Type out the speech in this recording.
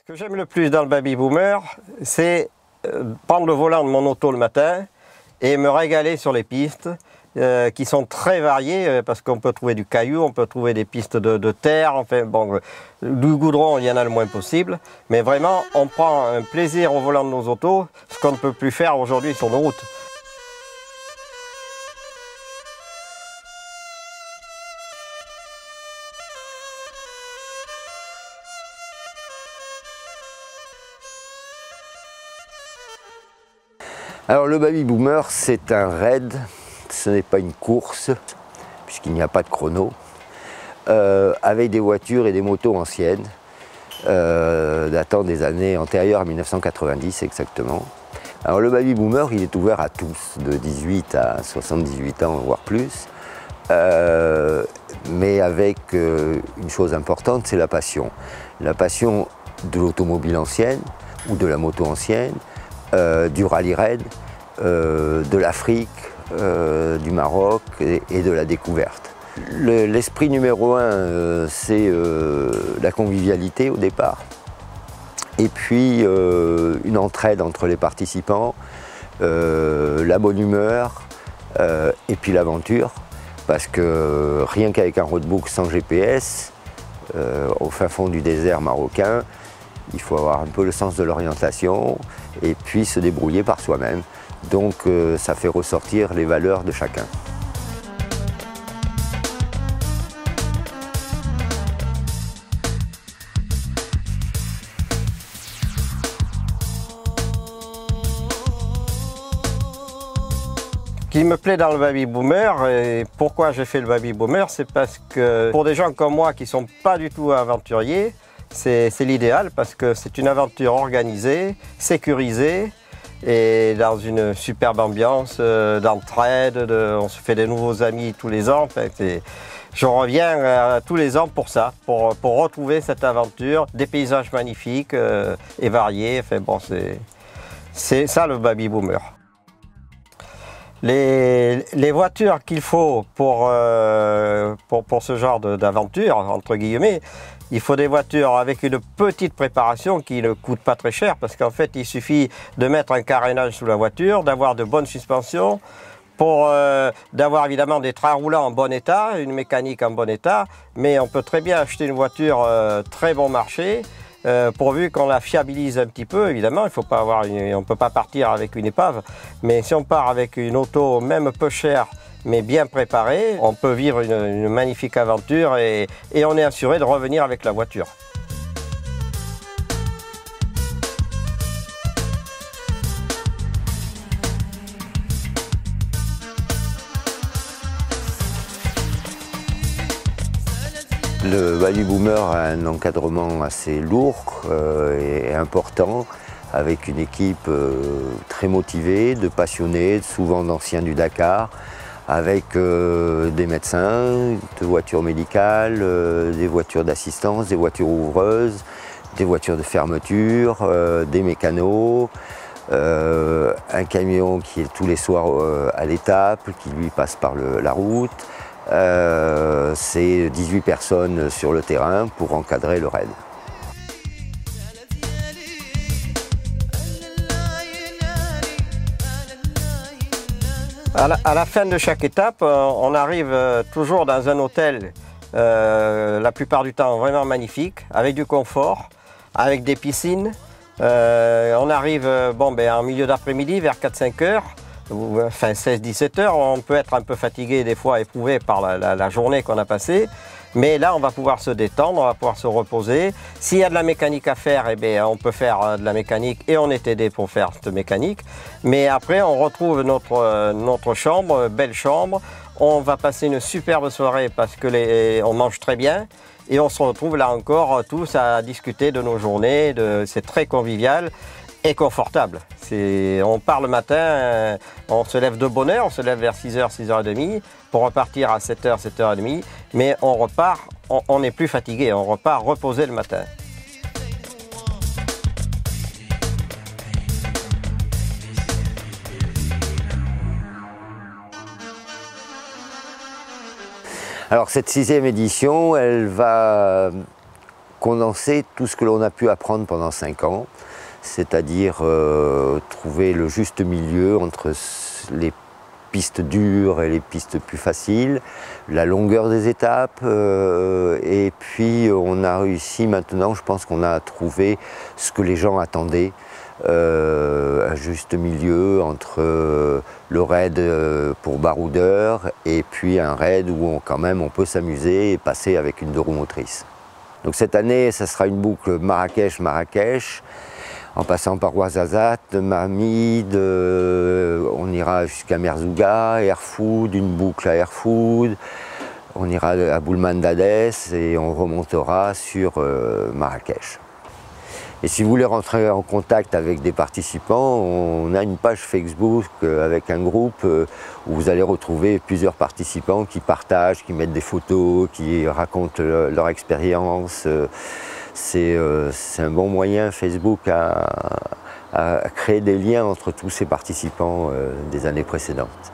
Ce que j'aime le plus dans le baby boomer, c'est prendre le volant de mon auto le matin et me régaler sur les pistes qui sont très variées parce qu'on peut trouver du caillou, on peut trouver des pistes de terre, enfin bon, du goudron il y en a le moins possible, mais vraiment on prend un plaisir au volant de nos autos, ce qu'on ne peut plus faire aujourd'hui sur nos routes. Alors le baby boomer, c'est un raid, ce n'est pas une course, puisqu'il n'y a pas de chrono, avec des voitures et des motos anciennes, datant des années antérieures à 1990 exactement. Alors le baby boomer, il est ouvert à tous, de 18 à 78 ans, voire plus, mais avec une chose importante, c'est la passion. La passion de l'automobile ancienne, ou de la moto ancienne, du rallye raid, de l'Afrique, du Maroc et de la découverte. L'esprit numéro un, c'est la convivialité au départ, et puis une entraide entre les participants, la bonne humeur, et puis l'aventure, parce que rien qu'avec un roadbook sans GPS, au fin fond du désert marocain, il faut avoir un peu le sens de l'orientation et puis se débrouiller par soi-même. Donc ça fait ressortir les valeurs de chacun. Ce qui me plaît dans le baby boomer et pourquoi j'ai fait le baby boomer, c'est parce que pour des gens comme moi qui ne sont pas du tout aventuriers, c'est l'idéal parce que c'est une aventure organisée, sécurisée et dans une superbe ambiance d'entraide, on se fait des nouveaux amis tous les ans. Enfin, je reviens tous les ans pour ça, pour retrouver cette aventure, des paysages magnifiques et variés. Enfin, bon, c'est ça le baby boomer. Les voitures qu'il faut pour ce genre d'aventure, entre guillemets, il faut des voitures avec une petite préparation qui ne coûte pas très cher parce qu'en fait il suffit de mettre un carénage sous la voiture, d'avoir de bonnes suspensions, d'avoir évidemment des trains roulants en bon état, une mécanique en bon état, mais on peut très bien acheter une voiture très bon marché, pourvu qu'on la fiabilise un petit peu. Évidemment, il faut pas avoir on ne peut pas partir avec une épave, mais si on part avec une auto même peu chère, mais bien préparée, on peut vivre une magnifique aventure et on est assuré de revenir avec la voiture. Le baby boomer a un encadrement assez lourd et important, avec une équipe très motivée, de passionnés, souvent d'anciens du Dakar, avec des médecins, des voitures médicales, des voitures d'assistance, des voitures ouvreuses, des voitures de fermeture, des mécanos, un camion qui est tous les soirs à l'étape, qui lui passe par la route. C'est 18 personnes sur le terrain pour encadrer le raid. À la fin de chaque étape, on arrive toujours dans un hôtel, la plupart du temps vraiment magnifique, avec du confort, avec des piscines. On arrive en milieu d'après-midi, vers 4-5 heures, enfin 16-17 heures. On peut être un peu fatigué, des fois éprouvé par la journée qu'on a passée. Mais là, on va pouvoir se détendre, on va pouvoir se reposer. S'il y a de la mécanique à faire, eh bien, on peut faire de la mécanique et on est aidé pour faire cette mécanique. Mais après, on retrouve notre chambre, belle chambre. On va passer une superbe soirée parce que on mange très bien. Et on se retrouve là encore tous à discuter de nos journées. C'est très convivial et confortable. On part le matin, on se lève de bonne heure, on se lève vers 6h, 6h30 pour repartir à 7h, 7h30, mais on repart, on n'est plus fatigué, on repart reposer le matin. Alors cette 6e édition, elle va condenser tout ce que l'on a pu apprendre pendant 5 ans, c'est-à-dire trouver le juste milieu entre les pistes dures et les pistes plus faciles, la longueur des étapes, et puis on a réussi maintenant, je pense qu'on a trouvé ce que les gens attendaient, un juste milieu entre le raid pour baroudeur et puis un raid où quand même on peut s'amuser et passer avec une 2 roues motrices. Donc cette année, ça sera une boucle Marrakech-Marrakech, en passant par Ouarzazate, Mamid, on ira jusqu'à Merzouga, Erfoud, une boucle à Erfoud, on ira à Boulmane-Dadès et on remontera sur Marrakech. Et si vous voulez rentrer en contact avec des participants, on a une page Facebook avec un groupe où vous allez retrouver plusieurs participants qui partagent, qui mettent des photos, qui racontent leur expérience. C'est un bon moyen, Facebook, à créer des liens entre tous ces participants des années précédentes.